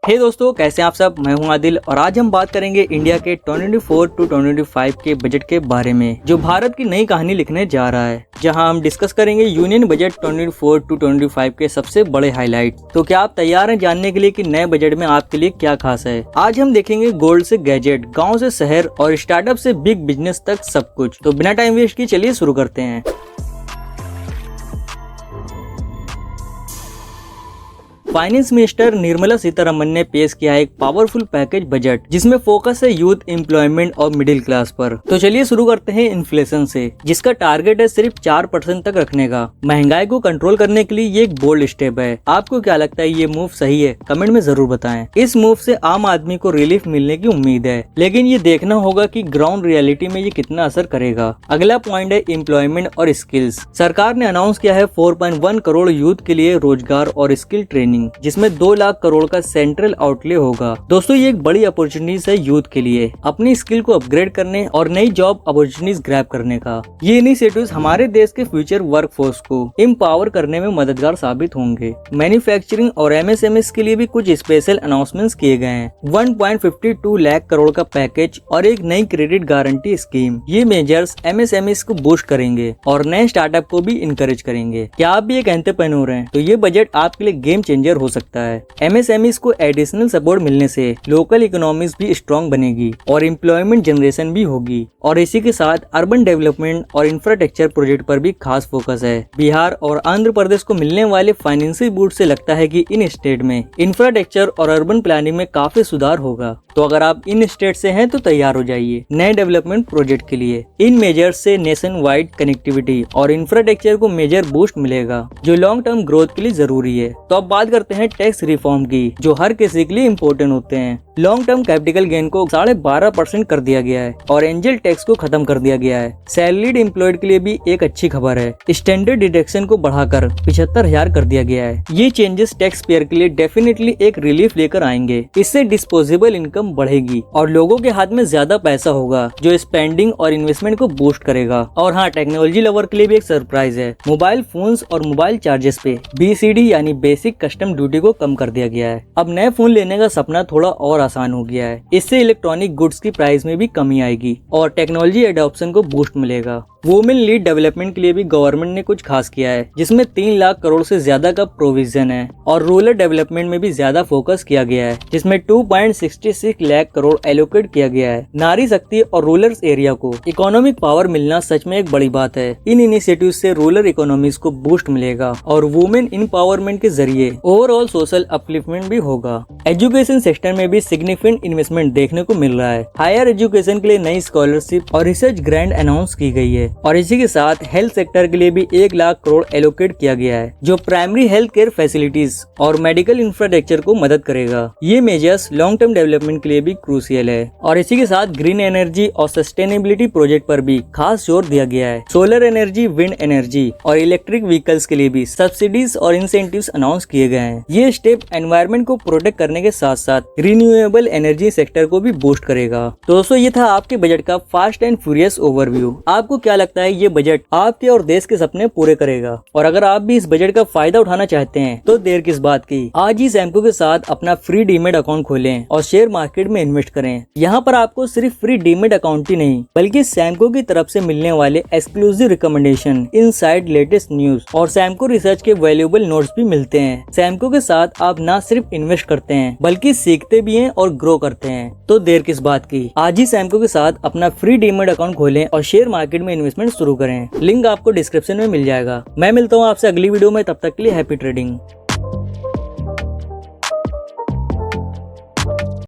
हे दोस्तों, कैसे हैं आप सब। मैं हूं आदिल और आज हम बात करेंगे इंडिया के 2024 टू 2025 के बजट के बारे में, जो भारत की नई कहानी लिखने जा रहा है। जहां हम डिस्कस करेंगे यूनियन बजट 24 टू 25 के सबसे बड़े हाईलाइट। तो क्या आप तैयार हैं जानने के लिए कि नए बजट में आपके लिए क्या खास है। आज हम देखेंगे गोल्ड से गैजेट, गाँव से शहर और स्टार्टअप से बिग बिजनेस तक सब कुछ। तो बिना टाइम वेस्ट किए चलिए शुरू करते हैं। फाइनेंस मिनिस्टर निर्मला सीतारमण ने पेश किया है एक पावरफुल पैकेज बजट, जिसमें फोकस है यूथ एम्प्लॉयमेंट और मिडिल क्लास पर। तो चलिए शुरू करते हैं इन्फ्लेशन से, जिसका टारगेट है सिर्फ 4% तक रखने का। महंगाई को कंट्रोल करने के लिए ये एक बोल्ड स्टेप है। आपको क्या लगता है, ये मूव सही है? कमेंट में जरूर बताएं। इस मूव से आम आदमी को रिलीफ मिलने की उम्मीद है, लेकिन ये देखना होगा कि ग्राउंड रियलिटी में ये कितना असर करेगा। अगला पॉइंट है एम्प्लॉयमेंट और स्किल्स। सरकार ने अनाउंस किया है 4.1 करोड़ यूथ के लिए रोजगार और स्किल ट्रेनिंग, जिसमें 2 लाख करोड़ का सेंट्रल आउटले होगा। दोस्तों, ये एक बड़ी अपॉर्चुनिटीज है यूथ के लिए अपनी स्किल को अपग्रेड करने और नई जॉब अपॉर्चुनिटीज ग्रैब करने का। ये इनिशिएटिव्स हमारे देश के फ्यूचर वर्कफोर्स को एम्पावर करने में मददगार साबित होंगे। मैन्युफैक्चरिंग और एमएसएमई के लिए भी कुछ स्पेशल अनाउंसमेंट्स किए गए हैं। 1.52 लाख करोड़ का पैकेज और एक नई क्रेडिट गारंटी स्कीम। ये मेजर्स एमएसएमई को बूस्ट करेंगे और नए स्टार्टअप को भी इंकरेज करेंगे। क्या आप भी एक एंटरप्रेन्योर हैं? तो ये बजट आपके लिए गेम चेंजर हो सकता है। एमएसएमई को एडिशनल सपोर्ट मिलने से लोकल इकोनॉमीज भी स्ट्रॉन्ग बनेगी और एम्प्लॉयमेंट जनरेशन भी होगी। और इसी के साथ अर्बन डेवलपमेंट और इंफ्रास्ट्रक्चर प्रोजेक्ट पर भी खास फोकस है। बिहार और आंध्र प्रदेश को मिलने वाले फाइनेंशियल बूस्ट से लगता है कि इन स्टेट में इंफ्रास्ट्रक्चर और अर्बन प्लानिंग में काफी सुधार होगा। तो अगर आप इन स्टेट से हैं तो तैयार हो जाइए नए डेवलपमेंट प्रोजेक्ट के लिए। इन मेजर्स से नेशन वाइड कनेक्टिविटी और इंफ्रास्ट्रक्चर को मेजर बूस्ट मिलेगा, जो लॉन्ग टर्म ग्रोथ के लिए जरूरी है। तो अब बात करते हैं टैक्स रिफॉर्म की, जो हर किसी के लिए इम्पोर्टेंट होते हैं। लॉन्ग टर्म कैपिटल गेन को 12.5% कर दिया गया है और एंजल टैक्स को खत्म कर दिया गया है। सैलरीड एम्प्लॉयड के लिए भी एक अच्छी खबर है। स्टैंडर्ड डिडक्शन को बढ़ाकर 75,000 कर दिया गया है। ये चेंजेस टैक्स पेयर के लिए डेफिनेटली एक रिलीफ लेकर आएंगे। इससे डिस्पोजेबल इनकम बढ़ेगी और लोगों के हाथ में ज्यादा पैसा होगा, जो स्पेंडिंग और इन्वेस्टमेंट को बूस्ट करेगा। और हाँ, टेक्नोलॉजी लवर के लिए भी एक सरप्राइज है। मोबाइल फोन्स और मोबाइल चार्जेस पे BCD यानी बेसिक कस्टम ड्यूटी को कम कर दिया गया है। अब नए फोन लेने का सपना थोड़ा और आसान हो गया है। इससे इलेक्ट्रॉनिक गुड्स की प्राइस में भी कमी आएगी और टेक्नोलॉजी एडॉप्शन को बूस्ट मिलेगा। वुमेन लीड डेवलपमेंट के लिए भी गवर्नमेंट ने कुछ खास किया है, जिसमें 3 लाख करोड़ से ज्यादा का प्रोविजन है। और रूरल डेवलपमेंट में भी ज्यादा फोकस किया गया है, जिसमें 2.66 लाख करोड़ एलोकेट किया गया है। नारी शक्ति और रूरल एरिया को इकोनॉमिक पावर मिलना सच में एक बड़ी बात है। इन इनिशिएटिव से रूरल इकोनॉमीज को बूस्ट मिलेगा और वुमेन एम्पावरमेंट के जरिए ओवरऑल सोशल अपलिफ्टमेंट भी होगा। एजुकेशन सेक्टर में भी सिग्निफिकेंट इन्वेस्टमेंट देखने को मिल रहा है। हायर एजुकेशन के लिए नई स्कॉलरशिप और रिसर्च ग्रांट अनाउंस की गई है। और इसी के साथ हेल्थ सेक्टर के लिए भी 1 लाख करोड़ एलोकेट किया गया है, जो प्राइमरी हेल्थ केयर फैसिलिटीज और मेडिकल इंफ्रास्ट्रक्चर को मदद करेगा। ये मेजर्स लॉन्ग टर्म डेवलपमेंट के लिए भी क्रूशियल है। और इसी के साथ ग्रीन एनर्जी और सस्टेनेबिलिटी प्रोजेक्ट पर भी खास जोर दिया गया है। सोलर एनर्जी, विंड एनर्जी और इलेक्ट्रिक व्हीकल्स के लिए भी सब्सिडीज और इंसेंटिव्स अनाउंस किए गए हैं। ये स्टेप एनवायरमेंट को प्रोटेक्ट करने के साथ साथ रिन्यूएबल एनर्जी सेक्टर को भी बूस्ट करेगा। तो दोस्तों, ये था आपके बजट का फास्ट एंड फ्यूरियस ओवरव्यू। आपको क्या लगता है, ये बजट आपके और देश के सपने पूरे करेगा? और अगर आप भी इस बजट का फायदा उठाना चाहते हैं तो देर किस बात की, आज ही सैमको के साथ अपना फ्री डीमेट अकाउंट खोलें और शेयर मार्केट में इन्वेस्ट करें। यहाँ पर आपको सिर्फ फ्री डीमेट अकाउंट ही नहीं, बल्कि सैमको की तरफ से मिलने वाले exclusive recommendation, inside latest news और सैमको रिसर्च के वैल्यूएबल नोट्स भी मिलते हैं। सैमको के साथ आप न सिर्फ इन्वेस्ट करते हैं, बल्कि सीखते भी हैं और ग्रो करते हैं। तो देर किस बात की, आज ही सैमको के साथ अपना फ्री डीमेट अकाउंट खोलें और शेयर मार्केट में इन्वेस्टमेंट शुरू करें। लिंक आपको डिस्क्रिप्शन में मिल जाएगा। मैं मिलता हूँ आपसे अगली वीडियो में, तब तक के लिए हैप्पी ट्रेडिंग।